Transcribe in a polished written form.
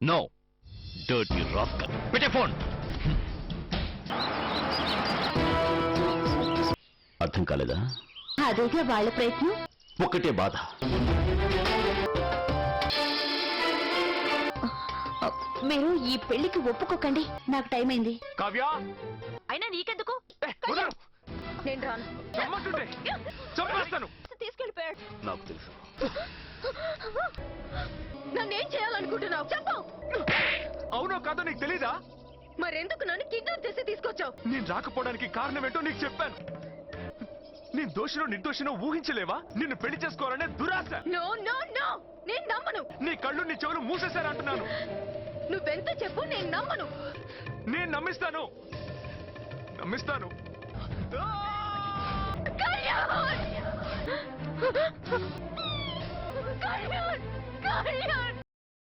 No dirty rascal. పెట్టే phone. అర్థం కాలేదా? అదేగా వాళ్ళ ప్రయత్నం. ఒక్కటే బాధ. మీరు ఈ పెళ్లికి ఒప్పుకోకండి. నాకు టైం అయింది. కావ్య, అయినా నీకెందుకు? నేను రాను. తీసుకెళ్ళిపోయాడు. నాకు తెలుసు. నన్నేం చేయాలనుకుంటున్నావు? చెప్పు. అవునో కాదో నీకు తెలీదా? మరెందుకు నన్ను కిడ్నాప్ చేసి తీసుకొచ్చావు? నేను రాకపోవడానికి కారణం ఏంటో నీకు చెప్పాను. నేను దోషినో నిర్దోషినో ఊహించలేవా? నిన్ను పెళ్లి చేసుకోవాలనే దురాశ. నో నో నో, నేను నమ్మను. నీ కళ్ళు నీ చెవులు మూసేశారంటున్నాను. నువ్వెంత చెప్పు, నేను నమ్మను. నేను నమ్మిస్తాను. కళ్యాణ్! కళ్యాణ్! కళ్యాణ్!